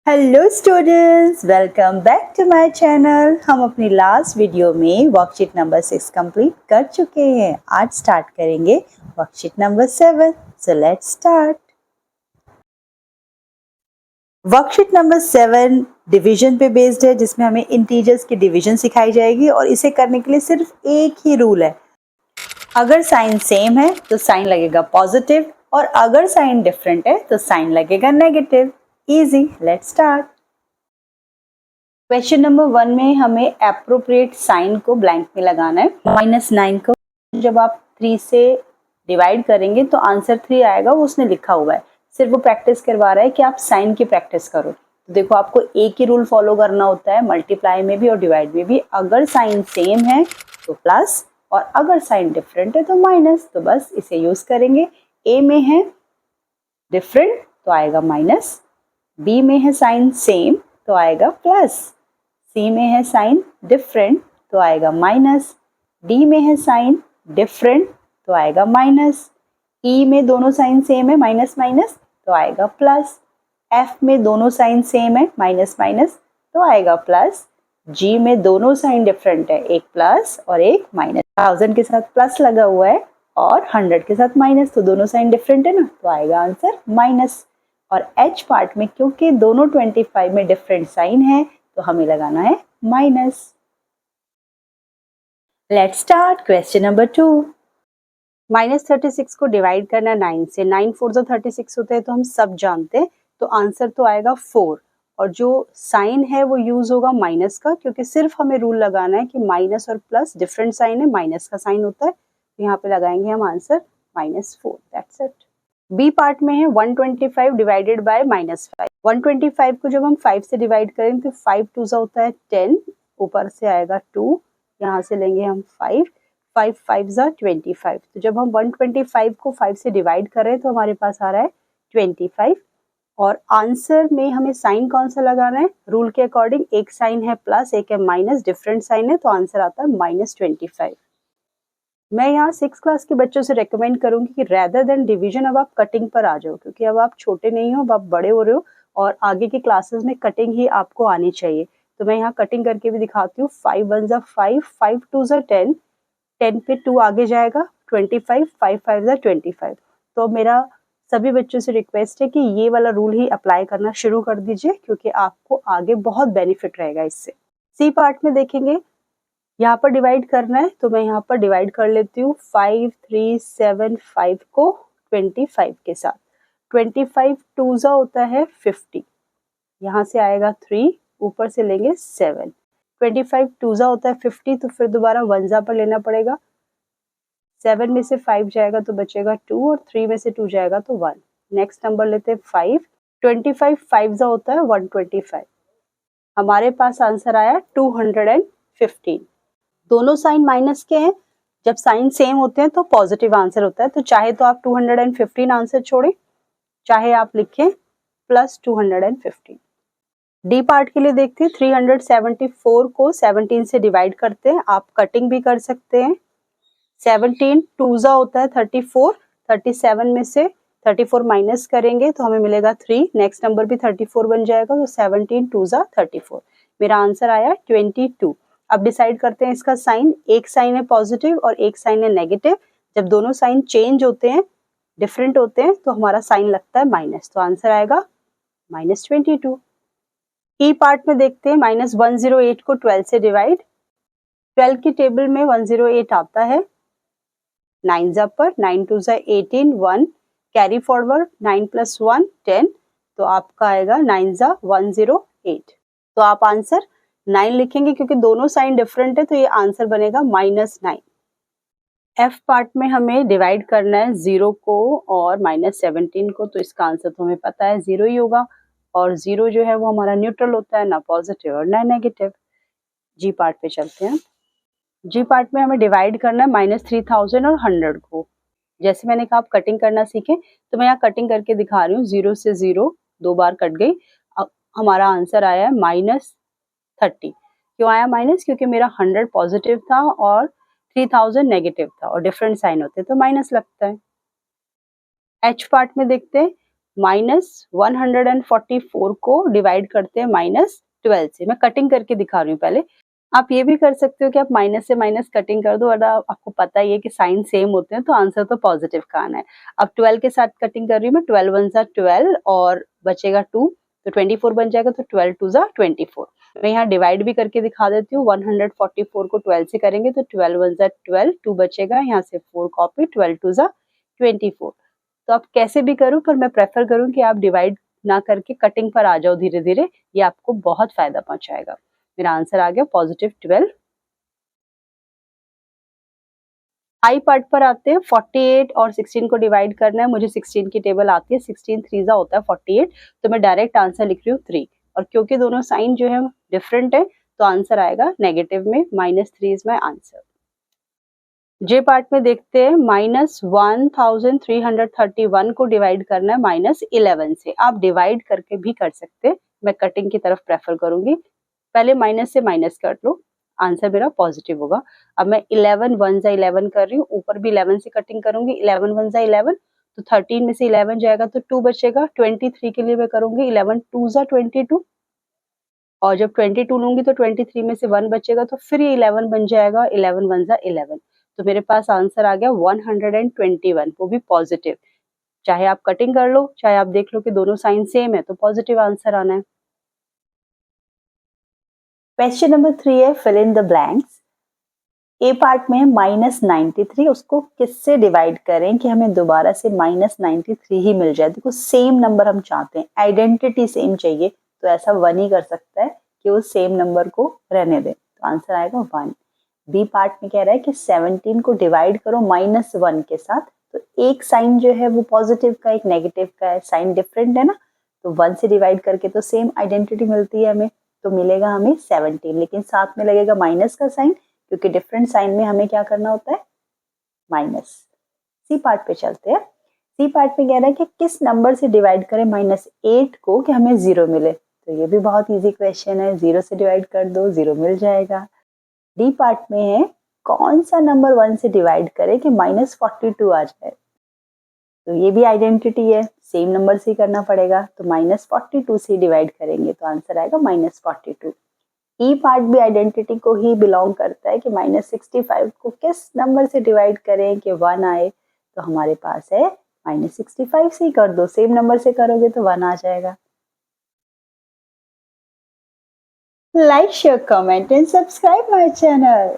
Hello students, welcome back to my channel. हम अपनी last video में वर्कशीट नंबर 6 कंप्लीट कर चुके हैं। आज स्टार्ट करेंगे worksheet number 7। So let's start. Worksheet number 7 division पे बेस्ड है, जिसमें हमें इंटीजर्स की डिवीजन सिखाई जाएगी और इसे करने के लिए सिर्फ एक ही रूल है। अगर साइन सेम है तो साइन लगेगा पॉजिटिव और अगर साइन डिफरेंट है तो साइन लगेगा negative. Easy, let's start. Question number 1 में हमें एप्रोप्रिएट साइन को ब्लैंक में लगाना है। -9 को जब आप 3 से डिवाइड करेंगे तो आंसर 3 आएगा, वो उसने लिखा हुआ है। सिर्फ वो प्रैक्टिस करवा रहा है कि आप साइन की प्रैक्टिस करो। तो देखो, आपको एक ही रूल फॉलो करना होता है मल्टीप्लाई में भी और डिवाइड में भी। अगर साइन सेम है तो प्लस और अगर साइन डिफरेंट है तो माइनस। तो बस इसे यूज करेंगे। ए में है डिफरेंट तो आएगा माइनस, बी में है साइन सेम तो आएगा प्लस, सी में है साइन डिफरेंट तो आएगा माइनस, डी में है साइन डिफरेंट तो आएगा माइनस, ई में दोनों साइन सेम है माइनस माइनस तो आएगा प्लस, एफ में दोनों साइन सेम है माइनस माइनस तो आएगा प्लस, जी में दोनों साइन डिफरेंट है, एक प्लस और एक माइनस। 1000 के साथ प्लस लगा हुआ है और 100 के साथ माइनस, तो दोनों साइन डिफरेंट है ना, तो आएगा आंसर माइनस। और एच पार्ट में क्योंकि दोनों 25 में डिफरेंट साइन है तो हमें लगाना है minus. Let's start question number 2। -36 को डिवाइड करना 9 से। 9 4 36 होते हैं तो हम सब जानते हैं, तो आंसर तो आएगा 4। और जो साइन है वो यूज होगा माइनस का, क्योंकि सिर्फ हमें रूल लगाना है कि माइनस और प्लस डिफरेंट साइन है, माइनस का साइन होता है, तो यहाँ पे लगाएंगे हम answer -4। That's it. B part में है 125 डिवाइडेड बाय -5। 125 को जब हम 5 से डिवाइड करें तो 5 2 होता है 10, ऊपर से आएगा 2, यहाँ से लेंगे हम 5, 5 5 25। तो जब हम 125 को 5 से डिवाइड करें तो हमारे पास आ रहा है 25। और आंसर में हमें साइन कौन सा लगाना है, रूल के अकॉर्डिंग एक साइन है प्लस एक है माइनस, डिफरेंट साइन है, तो आंसर आता है -25। मैं यहाँ 6 क्लास के बच्चों से रेकमेंड करूंगी कि रेदर देन डिवीजन अब आप कटिंग पर आ जाओ, क्योंकि अब आप छोटे नहीं हो, अब आप बड़े हो रहे हो और आगे की क्लासेस में कटिंग ही आपको आनी चाहिए। तो मैं यहाँ कटिंग करके भी दिखाती हूँ। 5 1 5, 5 2 10, 10 पे 2 आगे जाएगा 25, 5 5 25। तो मेरा सभी बच्चों से रिक्वेस्ट है कि ये वाला रूल ही अप्लाई करना शुरू कर दीजिए, क्योंकि आपको आगे बहुत बेनिफिट रहेगा इससे। सी पार्ट में देखेंगे, यहाँ पर डिवाइड करना है तो मैं यहाँ पर डिवाइड कर लेती हूँ 5 3 7 5 को 25 के साथ। 25 2 होता है 50, यहाँ से आएगा 3, ऊपर से लेंगे 7। 25 2 होता है 50, तो फिर दोबारा 1 पर लेना पड़ेगा। 7 में से 5 जाएगा तो बचेगा 2 और 3 में से 2 जाएगा तो 1। नेक्स्ट नंबर लेते हैं 5। 25 5 होता है 125। हमारे पास आंसर आया 215। दोनों साइन माइनस के हैं, जब साइन सेम होते हैं तो पॉजिटिव आंसर होता है। तो चाहे तो आप 215 आंसर छोड़ें, चाहे आप लिखें +215। डी पार्ट के लिए देखते हैं। 374 को 17 से डिवाइड करते हैं, आप कटिंग भी कर सकते हैं। 17 2 होता है 34, 37 में से 34 माइनस करेंगे तो हमें मिलेगा 3, नेक्स्ट नंबर भी 34 बन जाएगा, तो 17 2 34। मेरा आंसर आया 22। अब डिसाइड करते हैं इसका साइन। एक साइन है पॉजिटिव और एक साइन है नेगेटिव। जब दोनों साइन चेंज होते हैं, डिफरेंट होते हैं, तो हमारा साइन लगता है माइनस, तो आंसर आएगा -22। ई पार्ट में देखते हैं। -108 को 12 से डिवाइड। 12 की टेबल में 108 आता है 9 पर, 9 2 18, 1 कैरी फॉरवर्ड, 9 + 1 10, तो आपका आएगा 9 108। तो आप आंसर 9 लिखेंगे, क्योंकि दोनों साइन डिफरेंट है तो ये आंसर बनेगा -9। एफ पार्ट में हमें डिवाइड करना है 0 को और -17 को, तो इसका आंसर तो हमें पता है 0 ही होगा। और 0 जो है वो हमारा न्यूट्रल होता है, ना पॉजिटिव और ना नेगेटिव। जी पार्ट पे चलते हैं। जी पार्ट में हमें डिवाइड करना है -3000 और 100 को। जैसे मैंने कहा आप कटिंग करना सीखें, तो मैं यहाँ कटिंग करके दिखा रही हूँ। 0 से 0 2 बार कट गई। अब हमारा आंसर आया है -30। क्यों आया माइनस? क्योंकि मेरा 100 पॉजिटिव था और 3000 नेगेटिव था, और डिफरेंट साइन होते तो माइनस लगता है। एच पार्ट में देखते हैं। -144 को डिवाइड करते हैं -12 से। मैं कटिंग करके दिखा रही हूँ पहले। आप ये भी कर सकते हो कि आप माइनस से माइनस कटिंग कर दो और आपको पता ही है कि साइन सेम होते हैं तो आंसर तो पॉजिटिव का आना है। अब 12 के साथ कटिंग कर रही हूँ मैं, 12 1 ज़ा 12 और बचेगा 2 तो 24 बन जाएगा, तो 12 2 ज़ा 24। मैं यहाँ डिवाइड भी करके दिखा देती हूँ। 144 को 12 से करेंगे तो 12 1 ज़ा 12, 2 बचेगा, यहाँ से 4 कॉपी, 12 2 ज़ा 24। तो आप कैसे भी करो, पर मैं प्रेफर करूँ कि आप डिवाइड ना करके कटिंग पर आ जाओ धीरे धीरे, ये आपको बहुत फायदा पहुंचाएगा। मेरा आंसर आ गया +12। आई पार्ट पर आते हैं। 48 और 16 को डिवाइड करना है। मुझे 16 की टेबल आती है, 16 3 होता है 48, तो मैं डायरेक्ट आंसर लिख रही हूँ 3। और क्योंकि दोनों साइन जो है डिफरेंट है तो आंसर आएगा नेगेटिव में, -3 is my answer. J part में देखते हैं, -1331 को डिवाइड करना है -11 से। आप डिवाइड करके भी कर सकते हैं, मैं कटिंग की तरफ प्रेफर करूंगी। पहले माइनस से माइनस कर लो, आंसर मेरा पॉजिटिव होगा। अब मैं 11 1 ज़ा 11 कर रही हूँ, ऊपर भी 11 से कटिंग करूंगी। 11 1 ज़ा 11, तो 13 में से 11 जाएगा तो 2 बचेगा। 23 के लिए मैं करूंगी 11 2 ज़ा 22, और जब 22 लूंगी तो 23 में से 1 बचेगा, तो फिर ये 11 बन जाएगा। 11 1 ज़ा 11, तो मेरे पास आंसर आ गया 121, वो भी पॉजिटिव। चाहे आप कटिंग कर लो, चाहे आप देख लो कि दोनों साइन सेम है, तो पॉजिटिव आंसर आना है। क्वेश्चन नंबर 3 है, fill in the blanks. A part में है -93, उसको किससे डिवाइड करें कि हमें दोबारा से -93 ही मिल जाए। देखो सेम नंबर हम चाहते हैं, आइडेंटिटी सेम चाहिए, तो ऐसा 1 ही कर सकता है कि वो सेम नंबर को रहने दें, तो आंसर आएगा 1। बी पार्ट में कह रहा है कि 17 को डिवाइड करो -1 के साथ, तो एक साइन जो है वो पॉजिटिव का, एक नेगेटिव का है, साइन डिफरेंट है ना, तो 1 से डिवाइड करके तो सेम आइडेंटिटी मिलती है हमें, तो मिलेगा हमें 17, लेकिन साथ में लगेगा माइनस का साइन, क्योंकि डिफरेंट साइन में हमें क्या करना होता है, माइनस। सी पार्ट पे चलते हैं। सी पार्ट में कह रहा है कि किस नंबर से डिवाइड करें -8 को कि हमें 0 मिले, तो ये भी बहुत इजी क्वेश्चन है। 0 से डिवाइड कर दो, 0 मिल जाएगा। डी पार्ट में है, कौन सा नंबर 1 से डिवाइड करे कि -42 आ जाए, तो ये भी आइडेंटिटी है, सेम नंबर से ही करना पड़ेगा, तो -42 से डिवाइड करेंगे तो आंसर आएगा -42। ई पार्ट भी आइडेंटिटी को ही बिलोंग करता है कि -65 को किस नंबर से डिवाइड करें कि 1 आए, तो हमारे पास है -65 से ही कर दो, सेम नंबर से करोगे तो 1 आ जाएगा। Like, share, comment and subscribe my channel.